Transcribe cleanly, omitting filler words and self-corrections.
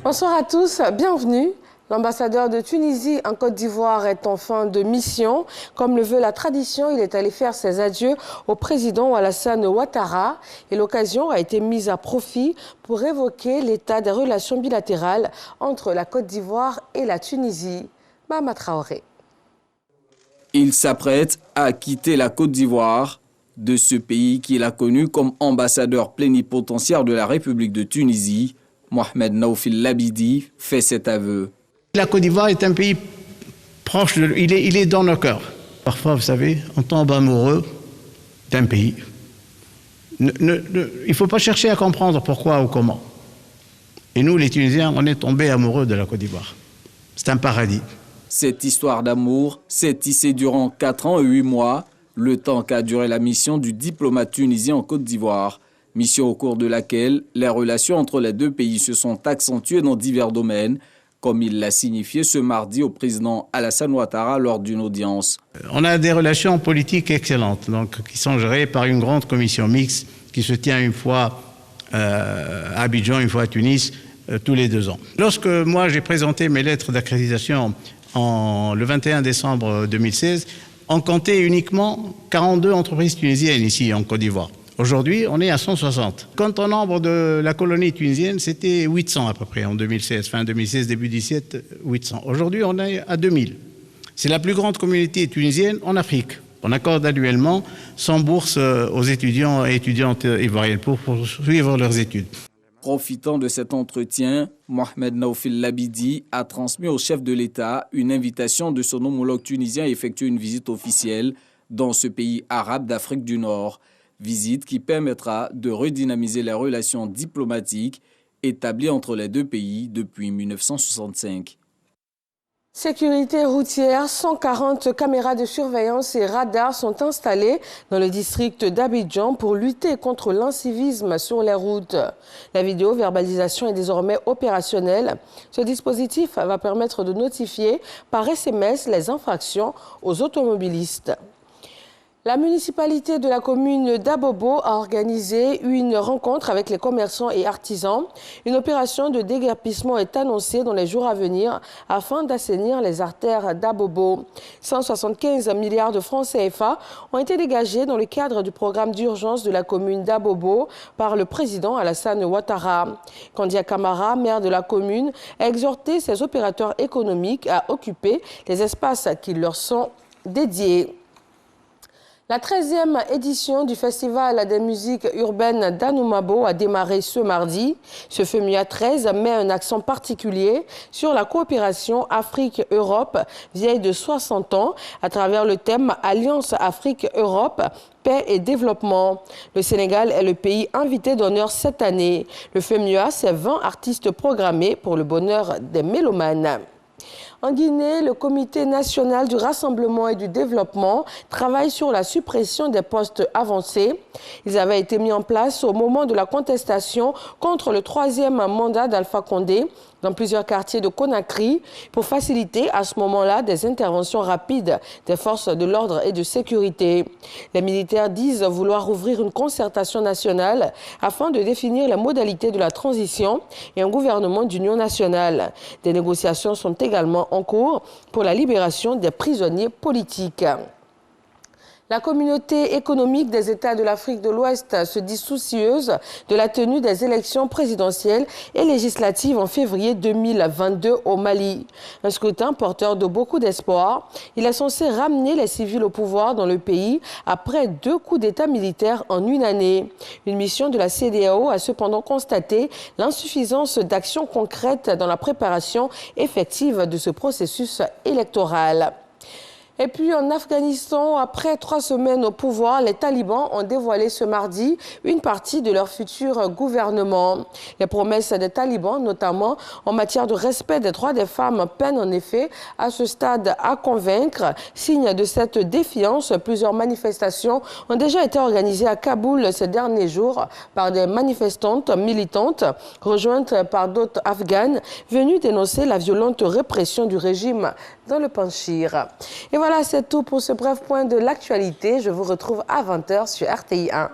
Bonsoir à tous, bienvenue. L'ambassadeur de Tunisie en Côte d'Ivoire est en fin de mission. Comme le veut la tradition, il est allé faire ses adieux au président Alassane Ouattara et l'occasion a été mise à profit pour évoquer l'état des relations bilatérales entre la Côte d'Ivoire et la Tunisie. Mahama Traoré. Il s'apprête à quitter la Côte d'Ivoire, de ce pays qu'il a connu comme ambassadeur plénipotentiaire de la République de Tunisie. Mohamed Naoufil Labidi fait cet aveu. La Côte d'Ivoire est un pays proche, il est dans nos cœurs. Parfois, vous savez, on tombe amoureux d'un pays. Il ne faut pas chercher à comprendre pourquoi ou comment. Et nous, les Tunisiens, on est tombés amoureux de la Côte d'Ivoire. C'est un paradis. Cette histoire d'amour s'est tissée durant 4 ans et 8 mois, le temps qu'a duré la mission du diplomate tunisien en Côte d'Ivoire. Mission au cours de laquelle les relations entre les deux pays se sont accentuées dans divers domaines, comme il l'a signifié ce mardi au président Alassane Ouattara lors d'une audience. On a des relations politiques excellentes, donc, qui sont gérées par une grande commission mixte qui se tient une fois à Abidjan, une fois à Tunis, tous les 2 ans. Lorsque moi j'ai présenté mes lettres d'accréditation le 21 décembre 2016, on comptait uniquement 42 entreprises tunisiennes ici en Côte d'Ivoire. Aujourd'hui, on est à 160. Quant au nombre de la colonie tunisienne, c'était 800 à peu près en 2016. Fin 2016, début 2017, 800. Aujourd'hui, on est à 2000. C'est la plus grande communauté tunisienne en Afrique. On accorde annuellement 100 bourses aux étudiants et étudiantes ivoiriennes pour poursuivre leurs études. Profitant de cet entretien, Mohamed Naoufil Labidi a transmis au chef de l'État une invitation de son homologue tunisien à effectuer une visite officielle dans ce pays arabe d'Afrique du Nord. Visite qui permettra de redynamiser les relations diplomatiques établies entre les deux pays depuis 1965. Sécurité routière, 140 caméras de surveillance et radars sont installés dans le district d'Abidjan pour lutter contre l'incivisme sur les routes. La vidéo-verbalisation est désormais opérationnelle. Ce dispositif va permettre de notifier par SMS les infractions aux automobilistes. La municipalité de la commune d'Abobo a organisé une rencontre avec les commerçants et artisans. Une opération de déguerpissement est annoncée dans les jours à venir afin d'assainir les artères d'Abobo. 175 milliards de francs CFA ont été dégagés dans le cadre du programme d'urgence de la commune d'Abobo par le président Alassane Ouattara. Kandia Kamara, maire de la commune, a exhorté ses opérateurs économiques à occuper les espaces qui leur sont dédiés. La 13e édition du Festival des musiques urbaines d'Anoumabo a démarré ce mardi. Ce FEMUA 13 met un accent particulier sur la coopération Afrique-Europe, vieille de 60 ans, à travers le thème Alliance Afrique-Europe, paix et développement. Le Sénégal est le pays invité d'honneur cette année. Le FEMUA, c'est 20 artistes programmés pour le bonheur des mélomanes. En Guinée, le Comité national du rassemblement et du développement travaille sur la suppression des postes avancés. Ils avaient été mis en place au moment de la contestation contre le 3e mandat d'Alpha Condé dans plusieurs quartiers de Conakry pour faciliter à ce moment-là des interventions rapides des forces de l'ordre et de sécurité. Les militaires disent vouloir ouvrir une concertation nationale afin de définir les modalités de la transition et un gouvernement d'union nationale. Des négociations sont également en cours pour la libération des prisonniers politiques. La communauté économique des États de l'Afrique de l'Ouest se dit soucieuse de la tenue des élections présidentielles et législatives en février 2022 au Mali. Un scrutin porteur de beaucoup d'espoir. Il est censé ramener les civils au pouvoir dans le pays après 2 coups d'État militaires en une année. Une mission de la CEDEAO a cependant constaté l'insuffisance d'actions concrètes dans la préparation effective de ce processus électoral. Et puis en Afghanistan, après 3 semaines au pouvoir, les talibans ont dévoilé ce mardi une partie de leur futur gouvernement. Les promesses des talibans, notamment en matière de respect des droits des femmes, peinent en effet à ce stade à convaincre. Signe de cette défiance, plusieurs manifestations ont déjà été organisées à Kaboul ces derniers jours par des manifestantes militantes, rejointes par d'autres Afghanes, venues dénoncer la violente répression du régime dans le Panchir. Et voilà, c'est tout pour ce bref point de l'actualité. Je vous retrouve à 20 h sur RTI 1.